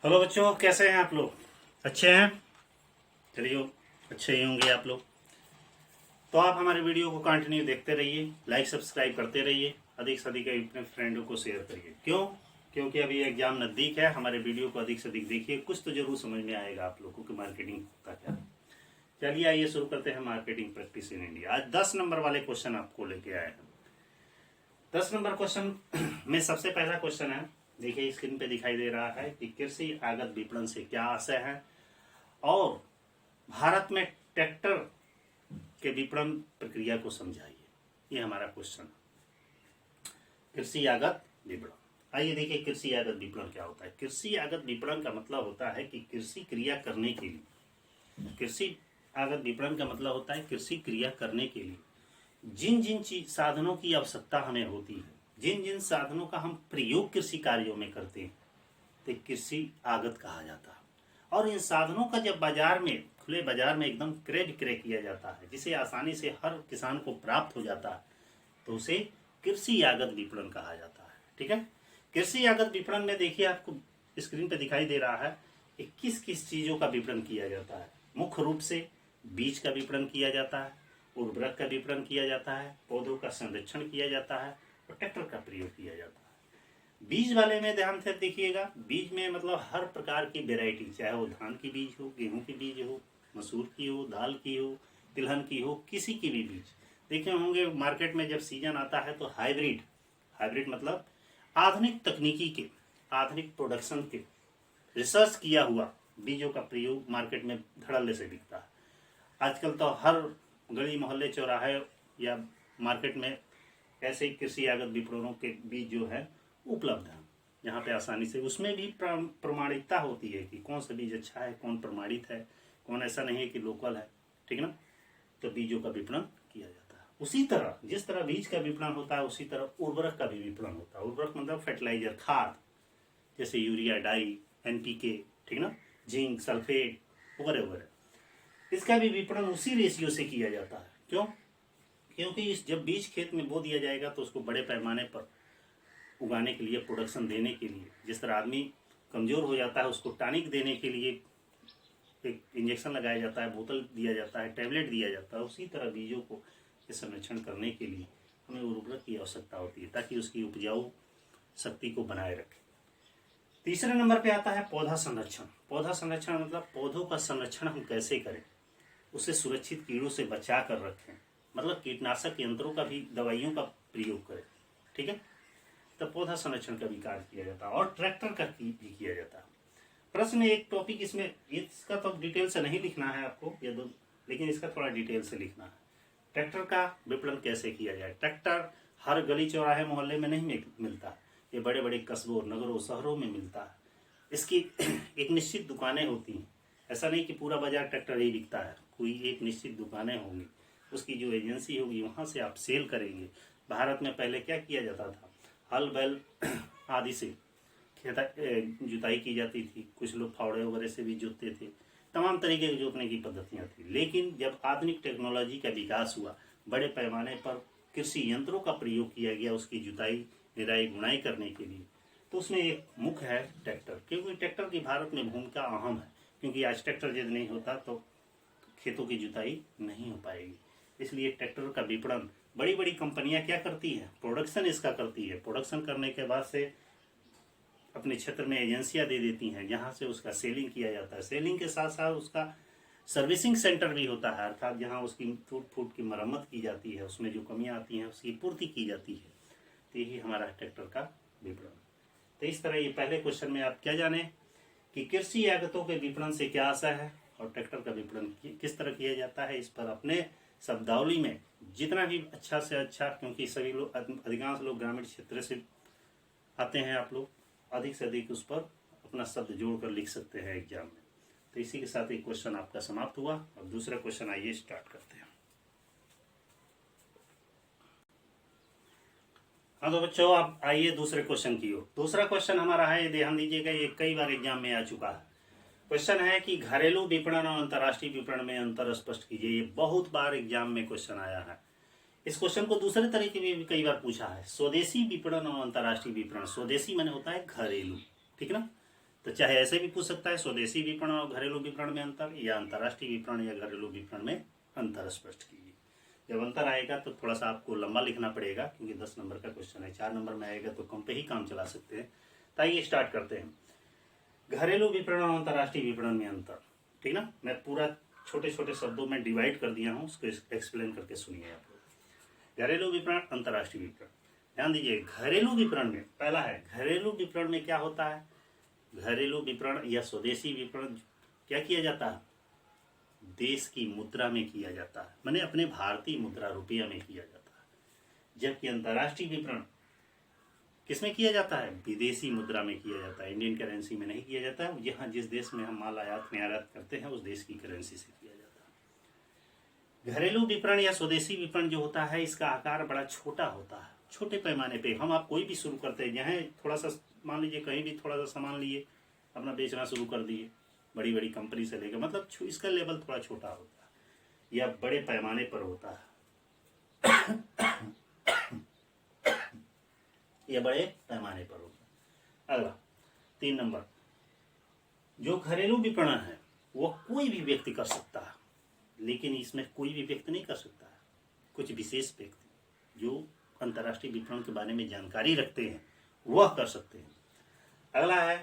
Hello बच्चों, कैसे हैं आप लोग? अच्छे हैं? चलिए, अच्छे ही होंगे आप लोग। तो आप हमारे वीडियो को कंटिन्यू देखते रहिए, लाइक सब्सक्राइब करते रहिए, अधिक से अधिक अपने फ्रेंडों को शेयर करिए। क्यों? क्योंकि अभी एग्जाम नज़दीक है। हमारे वीडियो को अधिक से अधिक देखिए, कुछ तो जरूर समझ में आएगा आप लोगों को कि मार्केटिंग का क्या है। चलिए आइए शुरू करते हैं मार्केटिंग प्रैक्टिस इन इंडिया। आज 10 नंबर वाले क्वेश्चन आपको लेके आए हैं। 10 नंबर क्वेश्चन में सबसे पहला क्वेश्चन है, देखिए स्क्रीन पे दिखाई दे रहा है कि कृषि आगत विपणन से क्या आशय है और भारत में ट्रैक्टर के विपणन प्रक्रिया को समझाइए। ये हमारा क्वेश्चन है, कृषि आगत विपणन। आइए देखिए कृषि आगत विपणन क्या होता है। कृषि आगत विपणन का मतलब होता है कि कृषि क्रिया करने के लिए, कृषि आगत विपणन का मतलब होता है कृषि क्रिया करने के लिए जिन जिन चीज साधनों की आवश्यकता हमें होती है, जिन जिन साधनों का हम प्रयोग कृषि कार्यों में करते हैं, तो कृषि आगत कहा जाता है। और इन साधनों का जब बाजार में, खुले बाजार में एकदम क्रय विक्रय किया जाता है, जिसे आसानी से हर किसान को प्राप्त हो जाता है, तो उसे कृषि आगत विपणन कहा जाता है। ठीक है। कृषि आगत विपणन में देखिए आपको स्क्रीन पे दिखाई दे रहा है कि किस किस चीजों का विपणन किया जाता है। मुख्य रूप से बीज का विपणन किया जाता है, उर्वरक का विपणन किया जाता है, पौधों का संरक्षण किया जाता है और ट्रैक्टर का प्रयोग किया जाता है। बीज वाले में ध्यान से देखिएगा, बीज में मतलब हर प्रकार की वेराइटी, चाहे वो धान की बीज हो, गेहूं की बीज हो, मसूर की हो, दाल की हो, तिलहन की हो, किसी की भी बीज देखे होंगे। मार्केट में जब सीजन आता है तो हाइब्रिड, हाइब्रिड मतलब आधुनिक तकनीकी के, आधुनिक प्रोडक्शन के, रिसर्च किया हुआ बीजों का प्रयोग मार्केट में धड़ल्ले से बिकता है। आजकल तो हर गली मोहल्ले चौराहे या मार्केट में ऐसे ही कृषि आगत विपणनों के बीज जो है उपलब्ध है, यहाँ पे आसानी से। उसमें भी प्रमाणिकता होती है कि कौन सा बीज अच्छा है, कौन प्रमाणित है, कौन ऐसा नहीं है कि लोकल है। ठीक ना। तो बीजों का विपणन किया जाता है। उसी तरह जिस तरह बीज का विपणन होता है, उसी तरह उर्वरक का भी विपणन होता है। उर्वरक मतलब फर्टिलाइजर, खाद, जैसे यूरिया, डाई, एनपीके, ठीक ना, जिंक, सल्फेट वगैरह वगैरह, इसका भी विपणन उसी रेशियो से किया जाता है। क्यों? क्योंकि इस जब बीज खेत में बो दिया जाएगा तो उसको बड़े पैमाने पर उगाने के लिए, प्रोडक्शन देने के लिए, जिस तरह आदमी कमजोर हो जाता है उसको टॉनिक देने के लिए एक इंजेक्शन लगाया जाता है, बोतल दिया जाता है, टैबलेट दिया जाता है, उसी तरह बीजों को संरक्षण करने के लिए हमें उर्वरक की आवश्यकता होती है ताकि उसकी उपजाऊ शक्ति को बनाए रखे। तीसरे नंबर पे आता है पौधा संरक्षण। पौधा संरक्षण मतलब पौधों का संरक्षण हम कैसे करें, उसे सुरक्षित कीड़ों से बचा कर रखें, मतलब कीटनाशक यंत्रों का भी, दवाइयों का प्रयोग करें। ठीक है। तो पौधा संरक्षण का भी कार्य किया जाता है और ट्रैक्टर का भी किया जाता है। प्रश्न एक टॉपिक इसमें, इसका तो डिटेल से नहीं लिखना है आपको ये दो, लेकिन इसका थोड़ा डिटेल से लिखना है। ट्रैक्टर का विपणन कैसे किया जाए। ट्रैक्टर हर गली चौराहे मोहल्ले में नहीं मिलता, ये बड़े बड़े कस्बों, नगरों, शहरों में मिलता है। इसकी एक निश्चित दुकानें होती हैं। ऐसा नहीं कि पूरा बाजार ट्रैक्टर ही बिकता है, कोई एक निश्चित दुकानें होंगी, उसकी जो एजेंसी होगी वहाँ से आप सेल करेंगे। भारत में पहले क्या किया जाता था, हल बैल आदि से खेता जुताई की जाती थी, कुछ लोग फावड़े वगैरह से भी जोतते थे, तमाम तरीके की जोतने की पद्धतियाँ थी। लेकिन जब आधुनिक टेक्नोलॉजी का विकास हुआ, बड़े पैमाने पर कृषि यंत्रों का प्रयोग किया गया उसकी जुताई, निराई, गुणाई करने के लिए, तो उसमें एक मुख्य है ट्रैक्टर। क्योंकि ट्रैक्टर की भारत में भूमिका अहम है, क्योंकि आज ट्रैक्टर यदि नहीं होता तो खेतों की जुताई नहीं हो पाएगी। इसलिए ट्रैक्टर का विपणन बड़ी बड़ी कंपनियां क्या करती है, प्रोडक्शन इसका करती है। प्रोडक्शन करने के बाद से अपने क्षेत्र में एजेंसियां दे देती हैं, जहां से उसका सेलिंग किया जाता है। सेलिंग के साथ साथ उसका सर्विसिंग सेंटर भी होता है, अर्थात जहां उसकी टूट फूट की मरम्मत की जाती है, उसमें जो कमियां आती हैं उसकी पूर्ति की जाती है। तो यही हमारा ट्रैक्टर का विपणन। तो इस तरह ये पहले क्वेश्चन में आप क्या जाने कि कृषि आगतों के विपणन से क्या आशय है और ट्रैक्टर का विपणन किस तरह किया जाता है। इस पर अपने शब्दावली में जितना भी अच्छा से अच्छा, क्योंकि सभी लोग, अधिकांश लोग ग्रामीण क्षेत्र से आते हैं, आप लोग अधिक से अधिक उस पर अपना शब्द जोड़कर लिख सकते हैं एग्जाम में। तो इसी के साथ एक क्वेश्चन आपका समाप्त हुआ। अब दूसरा क्वेश्चन आइए स्टार्ट करते हैं। हाँ तो बच्चों आप आइए दूसरे क्वेश्चन की ओर। दूसरा क्वेश्चन हमारा है, ये ध्यान दीजिएगा, ये कई बार एग्जाम में आ चुका है। क्वेश्चन है कि घरेलू विपणन और अंतर्राष्ट्रीय विपणन में अंतर स्पष्ट कीजिए। ये बहुत बार एग्जाम में क्वेश्चन आया है। इस क्वेश्चन को दूसरे तरीके में भी कई बार पूछा है, स्वदेशी विपणन और अंतर्राष्ट्रीय विपणन। स्वदेशी माने होता है घरेलू, ठीक ना, तो चाहे ऐसे भी पूछ सकता है स्वदेशी विपणन और घरेलू विपणन में अंतर, या अंतर्राष्ट्रीय विपणन या घरेलू विपणन में अंतर स्पष्ट कीजिए। जब अंतर आएगा तो थोड़ा सा आपको लंबा लिखना पड़ेगा, क्योंकि 10 नंबर का क्वेश्चन है। 4 नंबर में आएगा तो कम पे ही काम चला सकते हैं। तो आइए स्टार्ट करते हैं। घरेलू विपणन और अंतर्राष्ट्रीय विपणन में अंतर, ठीक ना। मैं पूरा छोटे छोटे शब्दों में डिवाइड कर दिया हूँ, उसको एक्सप्लेन करके सुनिए आप लोग। घरेलू विपणन, अंतर्राष्ट्रीय विपणन, ध्यान दीजिए। घरेलू विपणन में पहला है, घरेलू विपणन में क्या होता है? घरेलू विपणन या स्वदेशी विपणन क्या किया जाता है? देश की मुद्रा में किया जाता है, माने अपने भारतीय मुद्रा रुपया में किया जाता है। जबकि अंतर्राष्ट्रीय विपणन किसमें किया जाता है? विदेशी मुद्रा में किया जाता है, इंडियन करेंसी में नहीं किया जाता है। यहाँ जिस देश में हम माल आयात निर्यात करते हैं उस देश की करेंसी से किया जाता है। घरेलू विपणन या स्वदेशी विपणन जो होता है, इसका आकार बड़ा छोटा होता है। छोटे पैमाने पे हम आप कोई भी शुरू करते हैं, यहाँ थोड़ा सा मान लीजिए कहीं भी थोड़ा सा सामान लिए अपना बेचना शुरू कर दिए, बड़ी बड़ी कंपनी से लेकर, मतलब इसका लेवल थोड़ा छोटा होता है या बड़े पैमाने पर होता है या बड़े पैमाने पर होता है। अगला 3 नंबर, जो घरेलू विपणन है वो कोई भी व्यक्ति कर सकता है, लेकिन इसमें कोई भी व्यक्ति नहीं कर सकता है, कुछ विशेष व्यक्ति जो अंतर्राष्ट्रीय विपणन के बारे में जानकारी रखते हैं वह कर सकते हैं। अगला है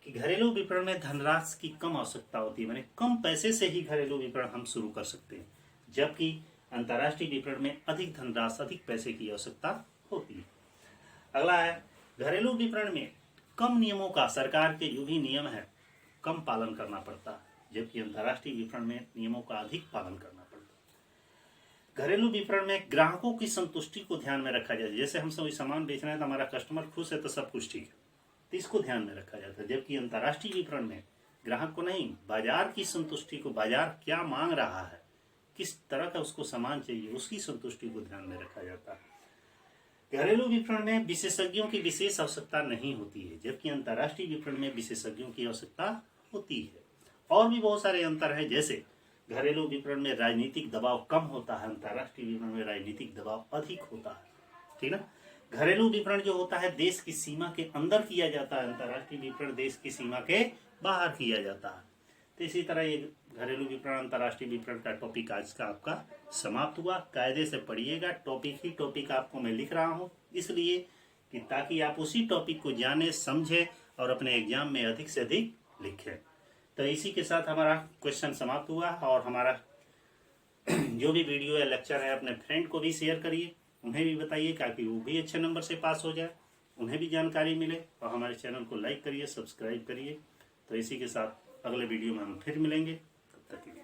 कि घरेलू विपणन में धनराशि की कम आवश्यकता होती है, माने कम पैसे से ही घरेलू विपणन हम शुरू कर सकते हैं, जबकि अंतर्राष्ट्रीय विपणन में अधिक धनराशि, अधिक पैसे की आवश्यकता होती है। अगला है, घरेलू विपणन में कम नियमों का, सरकार के जो भी नियम है कम पालन करना पड़ता है, जबकि अंतर्राष्ट्रीय विपणन में नियमों का अधिक पालन करना पड़ता है। घरेलू विपणन में ग्राहकों की संतुष्टि को ध्यान में रखा जाए, जैसे हम कोई सामान बेच रहे हैं तो हमारा कस्टमर खुश है तो सब कुछ ठीक है, तो इसको ध्यान में रखा जाता है। जबकि अंतर्राष्ट्रीय विपणन में ग्राहक को नहीं, बाजार की संतुष्टि को, बाजार क्या मांग रहा है, किस तरह का उसको सामान चाहिए, उसकी संतुष्टि को ध्यान में रखा जाता है। घरेलू विपणन में विशेषज्ञों की विशेष आवश्यकता नहीं होती है, जबकि अंतर्राष्ट्रीय विपणन में विशेषज्ञों की आवश्यकता होती है। और भी बहुत सारे अंतर है, जैसे घरेलू विपणन में राजनीतिक दबाव कम होता है, अंतर्राष्ट्रीय विपणन में राजनीतिक दबाव अधिक होता है, ठीक ना। घरेलू विपणन जो होता है देश की सीमा के अंदर किया जाता है, अंतर्राष्ट्रीय विपणन देश की सीमा के बाहर किया जाता है। तो इसी तरह ये घरेलू विपणन, अंतर्राष्ट्रीय विपणन का टॉपिक आज का आपका समाप्त हुआ। कायदे से पढ़िएगा, टॉपिक ही टॉपिक आपको मैं लिख रहा हूँ, इसलिए कि ताकि आप उसी टॉपिक को जाने, समझें और अपने एग्जाम में अधिक से अधिक लिखें। तो इसी के साथ हमारा क्वेश्चन समाप्त हुआ। और हमारा जो भी वीडियो या लेक्चर है अपने फ्रेंड को भी शेयर करिए, उन्हें भी बताइए ताकि वो भी अच्छे नंबर से पास हो जाए, उन्हें भी जानकारी मिले। और हमारे चैनल को लाइक करिए, सब्सक्राइब करिए। तो इसी के साथ अगले वीडियो में हम फिर मिलेंगे, तब तक के लिए।